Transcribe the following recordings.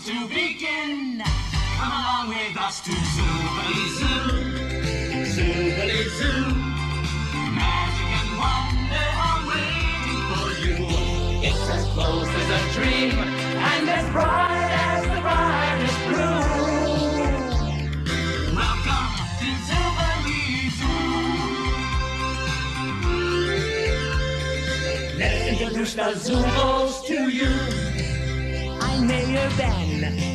to begin. Come along with us to Zoobilee Zoo. Zoobilee Zoo. Magic and wonder are waiting for you. It's as close as a dream and as bright as the brightest blue. Welcome to Zoobilee Zoo. Let's introduce the Zoobles to you. I'm Mayor Ben.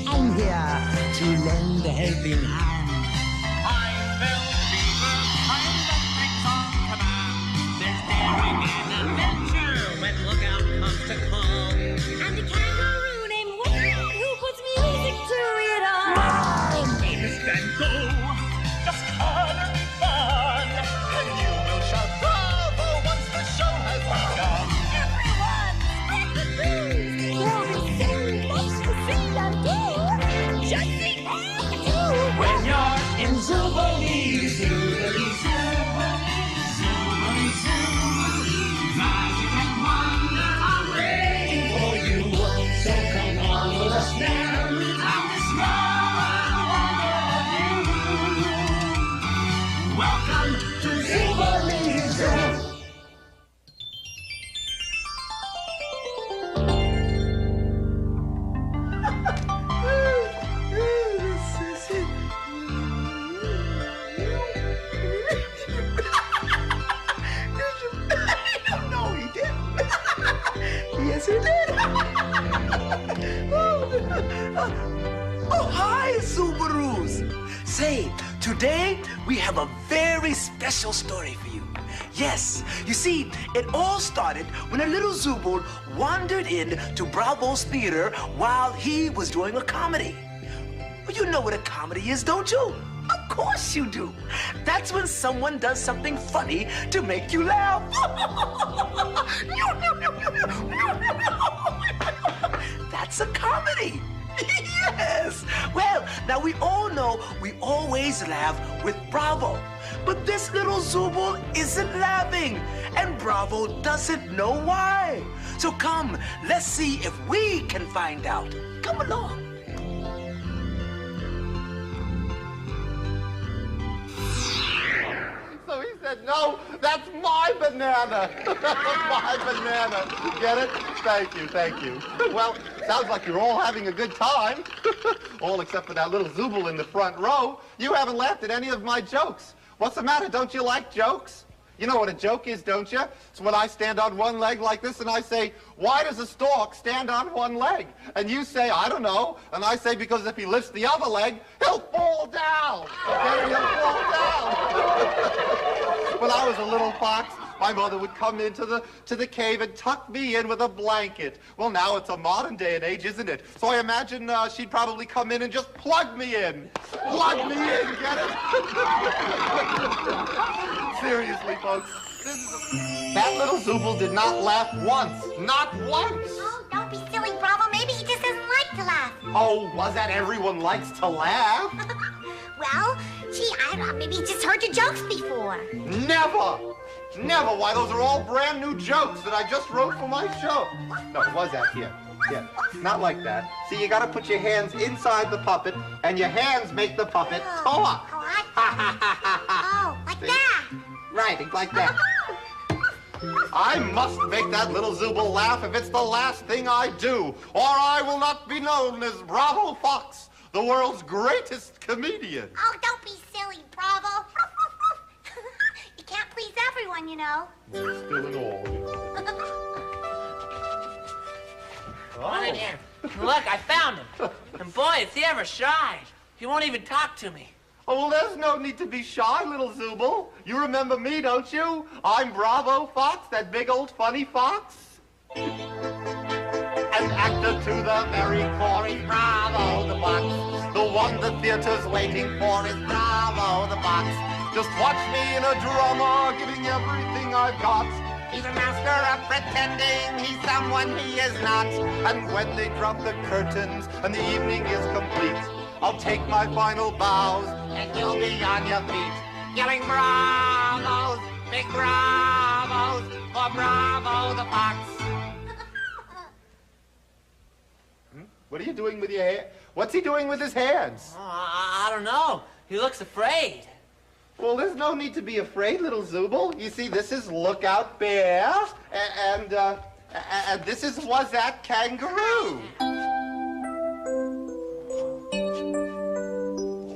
I'm here to lend a helping hand. I'm Bill Beaver. I'm the things on command. There's daring and adventure when lookout comes to call. I'm the kangaroo named Woodland who puts music to it all. My name is Ben Go. Just color me fun, and you will shout bravo once the show has begun. Everyone, spread the news. There'll be so much to see and do. Just see and do. When you're in Zoobilee, Zoobilee, Zoobilee, Zoobilee, magic and wonder are waiting for you. So come on with us now and discover wonder of you. Welcome to Zoobilee Zoo. No, he didn't. Yes, he did. Oh, hi, Subarus. Say, today we have a very special story for you. Yes, you see, it all started when a little Zooble wandered in to Bravo's theater while he was doing a comedy. Well, you know what a comedy is, don't you? Of course you do. That's when someone does something funny to make you laugh. That's a comedy. Yes. Well, now we all know we always laugh with Bravo. But this little Zooble isn't laughing, and Bravo doesn't know why. So come, let's see if we can find out. Come along. So he said, no, that's my banana. My banana. Get it? Thank you, thank you. Well, sounds like you're all having a good time. All except for that little Zooble in the front row. You haven't laughed at any of my jokes. What's the matter? Don't you like jokes? You know what a joke is, don't you? It's when I stand on one leg like this and I say, why does a stork stand on one leg? And you say, I don't know. And I say, because if he lifts the other leg, he'll fall down. Okay, he'll fall down. When I was a little fox, my mother would come into the cave and tuck me in with a blanket. Well, now it's a modern day and age, isn't it? So I imagine she'd probably come in and just plug me in. Plug me in, get it? Seriously, folks, that little Zooble did not laugh once. Not once. Oh, don't be silly, Bravo. Maybe he just doesn't like to laugh. Oh, was that everyone likes to laugh? Well, gee, I don't know. Maybe he just heard your jokes before. Never! Never! Why, those are all brand new jokes that I just wrote for my show. No, it was that here. Yeah, not like that. See, you gotta put your hands inside the puppet, and your hands make the puppet talk. Oh, like that. Right, like that. I must make that little Zooble laugh if it's the last thing I do, or I will not be known as Bravo Fox, the world's greatest comedian. Oh, don't be silly, Bravo. You can't please everyone, you know. Still in all. Come in here. Look, I found him. And boy, is he ever shy. He won't even talk to me. Oh, well, there's no need to be shy, little Zooble. You remember me, don't you? I'm Bravo Fox, that big old funny fox. An actor to the very core is Bravo the Fox. The one the theater's waiting for is Bravo the Fox. Just watch me in a drama, giving everything I've got. He's a master of pretending he's someone he is not. And when they drop the curtains and the evening is complete, I'll take my final bows and you'll be on your feet, yelling bravos, big bravos for Bravo the Fox. What are you doing with your hand? What's he doing with his hands? Oh, I don't know. He looks afraid. Well, there's no need to be afraid, little Zooble. You see, this is Lookout Bear, and this is Was-That Kangaroo.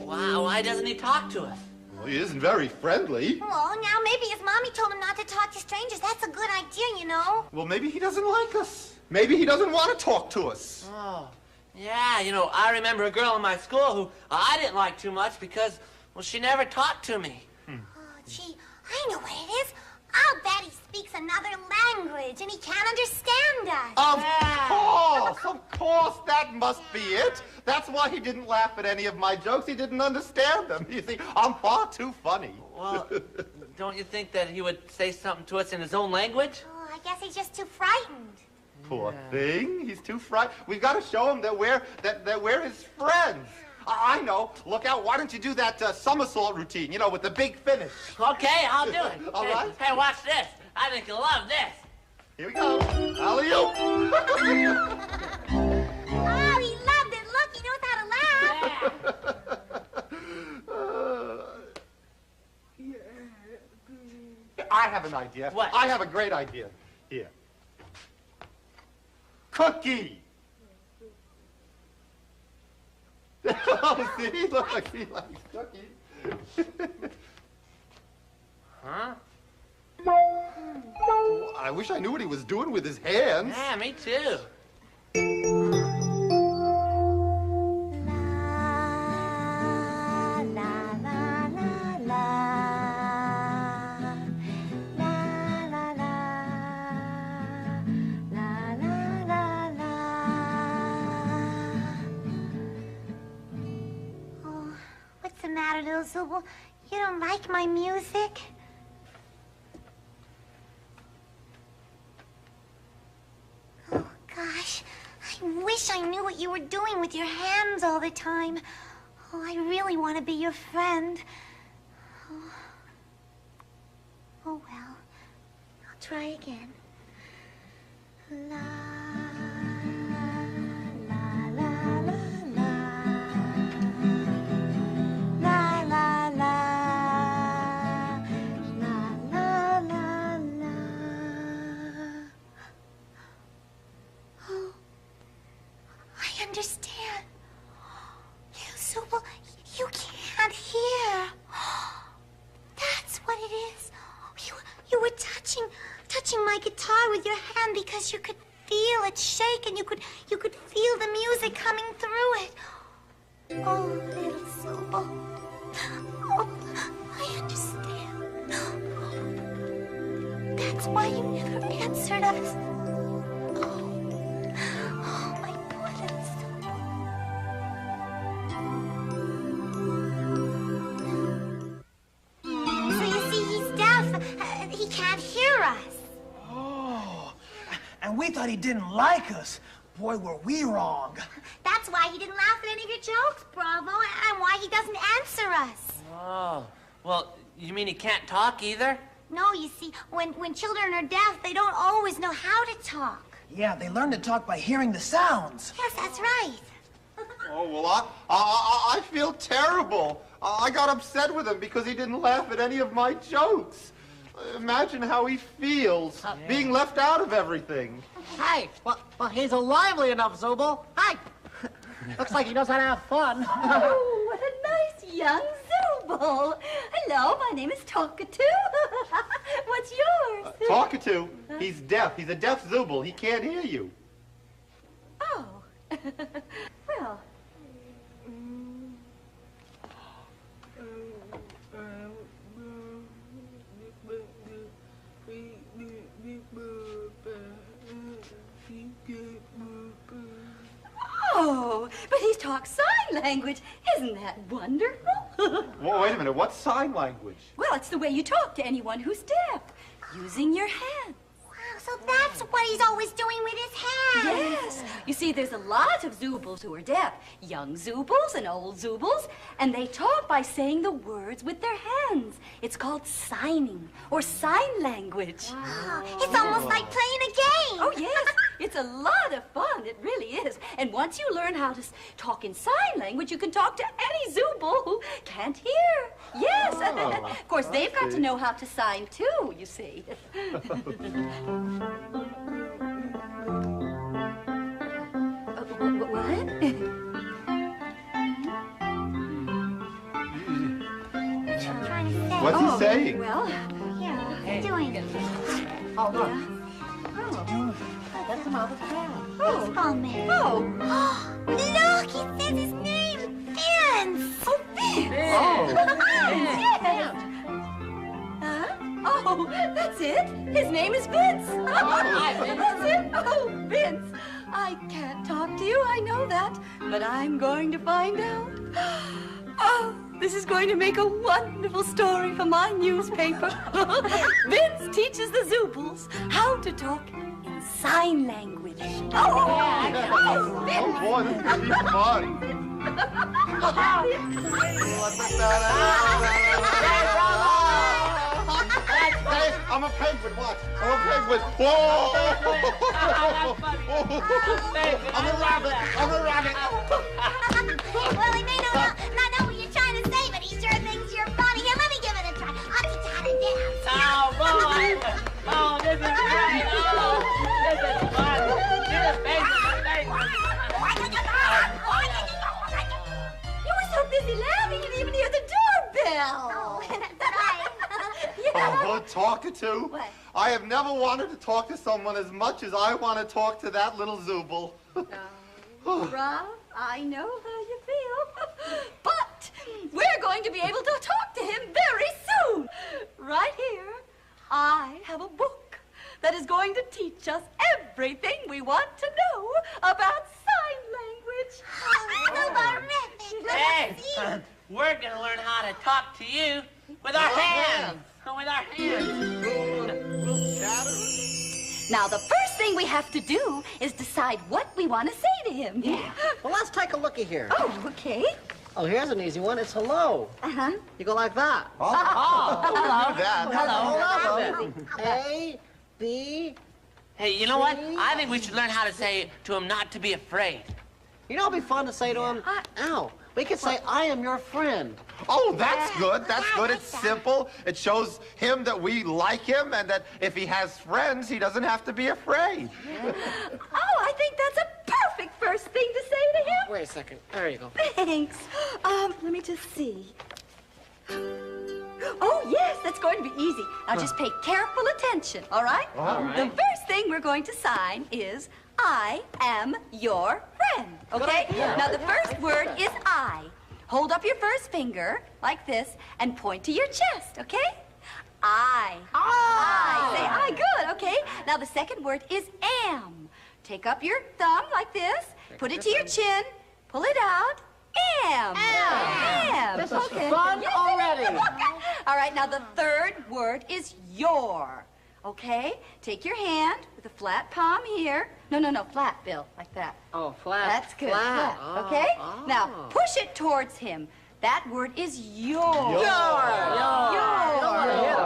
Wow, why doesn't he talk to us? Well, he isn't very friendly. Oh, now maybe his mommy told him not to talk to strangers. That's a good idea, you know. Well, maybe he doesn't like us. Maybe he doesn't want to talk to us. Oh, yeah, you know, I remember a girl in my school who I didn't like too much because, well, she never talked to me. Oh, gee, I know what it is. I'll bet he speaks another language and he can't understand us. Of course, that must be it. That's why he didn't laugh at any of my jokes. He didn't understand them. You see, I'm far too funny. Well, don't you think that he would say something to us in his own language? Oh, I guess he's just too frightened. Poor thing. He's too frightened. We've got to show him that we're his friends. I know. Look out. Why don't you do that somersault routine, you know, with the big finish? Okay, I'll do it. All right. Hey, watch this. I think you'll love this. Here we go. Alley-oop. Oh, he loved it. Look, he knows how to laugh. I have an idea. What? I have a great idea. Here. Cookie. Oh, see? Look like he likes cookies. Huh? I wish I knew what he was doing with his hands. Yeah, me too. What's the matter, little Zooble? You don't like my music? Oh, gosh. I wish I knew what you were doing with your hands all the time. Oh, I really want to be your friend. Oh, well. I'll try again. La, la, la, la, la. La, la, la. La, la, la, la. Oh, I understand. Little Zooble, you can't hear. That's what it is. You were touching my guitar with your hand because you could feel it shake and you could feel the music coming through it. Oh, little Zooble. Oh, I understand. That's why you never answered us. Oh, my poor little Zooble. So you see, he's deaf. He can't hear us. Oh, and we thought he didn't like us. Boy, were we wrong. That's why he didn't laugh at any of your jokes, Bravo, and why he doesn't answer us. Oh, well, you mean he can't talk either? No, you see, when children are deaf, they don't always know how to talk. Yeah, they learn to talk by hearing the sounds. Yes, that's right. Oh, well, I feel terrible. I got upset with him because he didn't laugh at any of my jokes. Imagine how he feels, being left out of everything. Hey, well, he's a lively enough, Zooble. Hey, looks like he knows how to have fun. Oh, what a nice young Zooble. Hello, my name is Talkatoo. What's yours? Talkatoo, he's deaf. He's a deaf Zooble. He can't hear you. Oh. Well. Oh, but he talks sign language. Isn't that wonderful? Well, wait a minute. What's sign language? Well, it's the way you talk to anyone who's deaf, using your hands. Wow, so that's That's what he's always doing with his hands. Yes. You see, there's a lot of Zoobles who are deaf. Young Zoobles and old Zoobles. And they talk by saying the words with their hands. It's called signing or sign language. Wow. It's almost like playing a game. Oh, yes. It's a lot of fun. It really is. And once you learn how to talk in sign language, you can talk to any Zooble who can't hear. Yes. Of course, they've got to know how to sign, too, you see. What? What's he saying? Well, Yeah, what's he doing? Oh, look. oh. That's the mother's cat. Baseball man. Oh. Look, he says his name. Vince. Oh, Vince. Oh. Yes. Huh? Oh, that's it. His name is Vince. That's it. Oh, Vince. I can't talk to you, I know that, but I'm going to find out. Oh, this is going to make a wonderful story for my newspaper. Vince teaches the Zoobles how to talk in sign language. Oh, Vince. Oh, boy, this is going to be fun. Hey, I'm a penguin, watch. I'm a penguin. Whoa! I'm a rabbit. I'm a rabbit. Well, he may not know what you're trying to say, but he sure thinks you're funny. Here, let me give it a try. I'll teach you how to dance. Oh, boy. Oh, this is great. Oh, this is fun. You're the You were so busy laughing you didn't even hear the doorbell. Oh, that's right. Oh, talkative. What? I have never wanted to talk to someone as much as I want to talk to that little Zooble. Rob, I know how you feel. But we're going to be able to talk to him very soon. Right here, I have a book that is going to teach us everything we want to know about sign language. Hey, we're going to learn how to talk to you with our hands. With our hands. Now, the first thing we have to do is decide what we want to say to him. Yeah. Well, let's take a looky here. Oh, okay. Oh, here's an easy one. It's hello. Uh-huh. You go like that. Hello. Hello. A, B. Hey, you know what? I think we should learn how to say to him not to be afraid. You know, it'd be fun to say to him, ow. We could say, I am your friend. Oh, that's good. That's good. It's simple. It shows him that we like him and that if he has friends, he doesn't have to be afraid. Oh, I think that's a perfect first thing to say to him. Wait a second. There you go. Thanks. Let me just see. Oh, yes, that's going to be easy. Now, just pay careful attention, all right? All right. The first thing we're going to sign is, I am your friend, okay? Now, the first word is I. Hold up your first finger, like this, and point to your chest, okay? I. I. Say I, good, okay? Now, the second word is am. Take up your thumb like this, put it to your chin, pull it out, am. Am. This is okay. fun Yes, already. All right, now the third word is your. Okay? Take your hand with a flat palm here. No, flat, Bill, like that. Oh, flat. That's good. Flat. Flat. Okay? Oh. Now, push it towards him. That word is your. Your.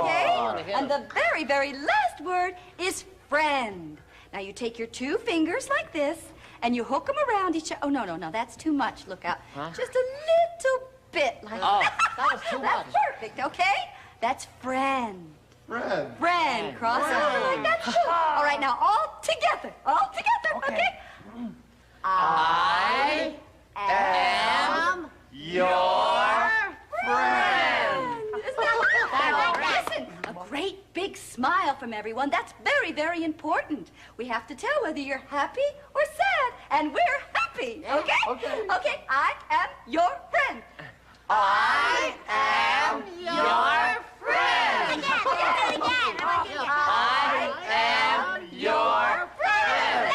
Okay? hit And the very, very last word is friend. Now, you take your two fingers like this, and you hook them around each other. Oh, no, that's too much. Look out. Just a little bit like that. That was too much. That's perfect, okay? That's friend. Friend. Friend. Cross over like that. All right, now all together. All together, okay? I am Your friend. Isn't that listen, a great big smile from everyone. That's very, very important. We have to tell whether you're happy or sad, and we're happy, okay? Okay, I am your friend. I am your friend. Again. I am your friend.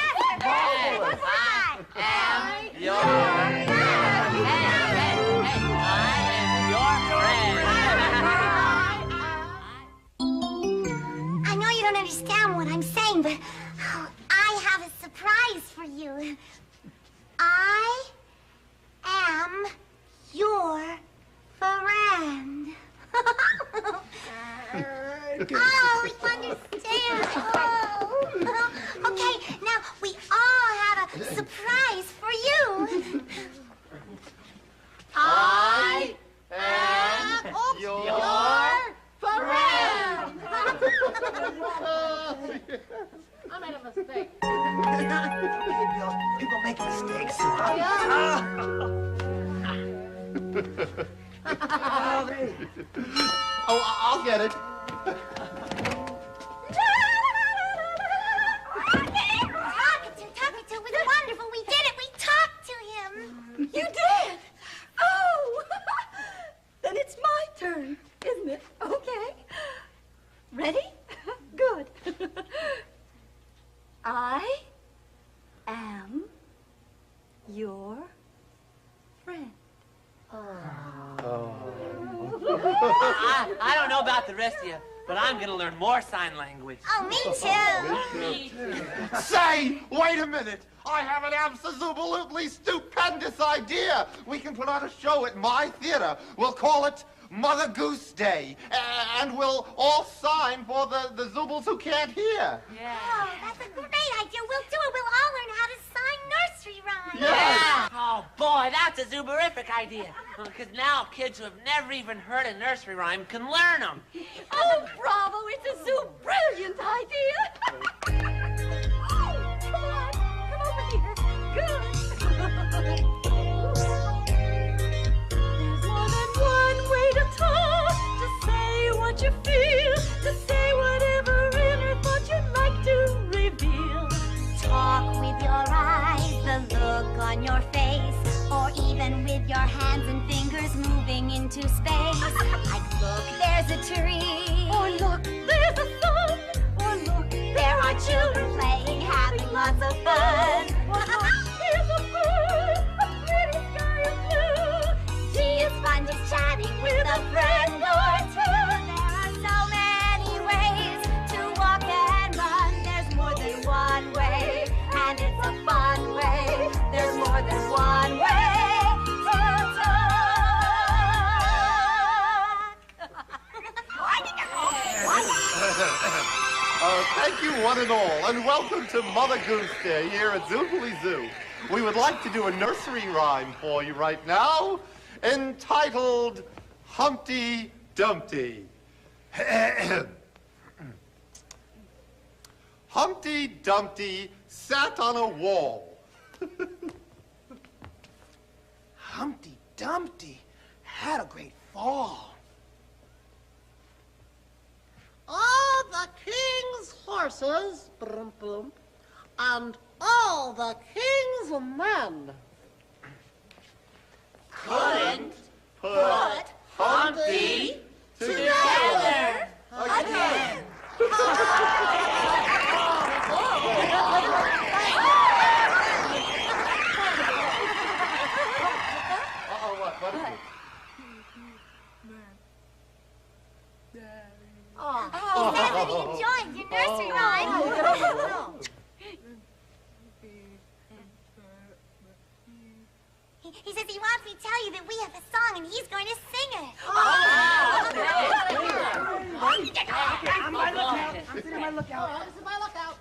I know you don't understand what I'm saying, but have a surprise for you. I am your friend. Oh, you understand. Oh. Okay, now we all have a surprise for you. I am your friend. I made a mistake. People make mistakes. Oh, I'll get it. Talkative was wonderful. We did it. We talked to him. You did? Oh! Then it's my turn, isn't it? Okay. Ready? Good. I am your friend. I don't know about the rest of you, but I'm gonna learn more sign language. Oh, me too. Say, wait a minute. I have an absolutely stupendous idea. We can put on a show at my theater. We'll call it Mother Goose Day. And we'll all sign for the Zoobles who can't hear. Yeah. Oh, that's a great idea. We'll do it. We'll all learn how to sign nursery rhymes. Yes. Oh, boy, that's a zooberific idea. Because now kids who have never even heard a nursery rhyme can learn them. Oh, bravo! It's a brilliant idea! Oh, come on! Come over here. Good! There's more than one way to talk, to say what you feel, to say whatever inner thought you'd like to reveal. Talk with your eyes, the look on your face, or even with your hands and fingers moving into space. Like, look, there's a tree. Or look, there's a sun. Or look, There are children playing, having lots of fun. or look, there's a bird. A pretty sky of blue. Gee, it's fun just chatting with a friend or two. There are so many ways to walk and run. There's more than one way, and it's a fun way. There's more than one way to talk. Thank you, one and all, and welcome to Mother Goose Day here at Zoobilee Zoo. We would like to do a nursery rhyme for you right now, entitled Humpty Dumpty. Humpty Dumpty sat on a wall. Humpty Dumpty had a great fall. All the king's horses, brum, brum, and all the king's men. Couldn't Put Humpty together again. What is it? He said that he enjoyed your nursery rhyme. He says he wants me to tell you that we have a song and he's going to sing it. I'm my lookout. I'm sitting my lookout. This is my lookout.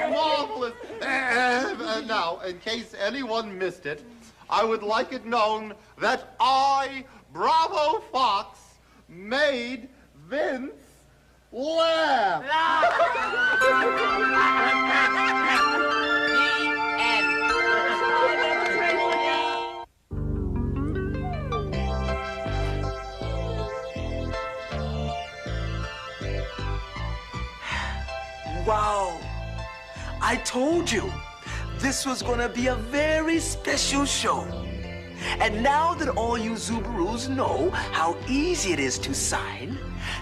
Marvelous. Now, in case anyone missed it, I would like it known that I, Bravo Fox, made Vince laugh. Wow. I told you this was gonna be a very special show. And now that all you Zoobaroos know how easy it is to sign,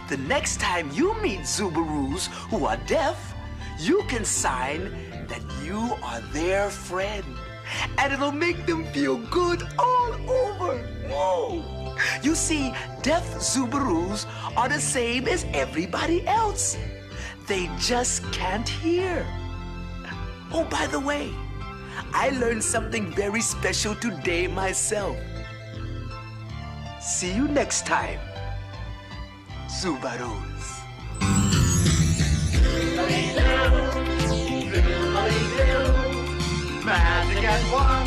the next time you meet Zoobaroos who are deaf, you can sign that you are their friend. And it'll make them feel good all over. Whoa! You see, deaf Zoobaroos are the same as everybody else. They just can't hear. Oh, by the way, I learned something very special today myself. See you next time, Zoobaroos. Magic at one.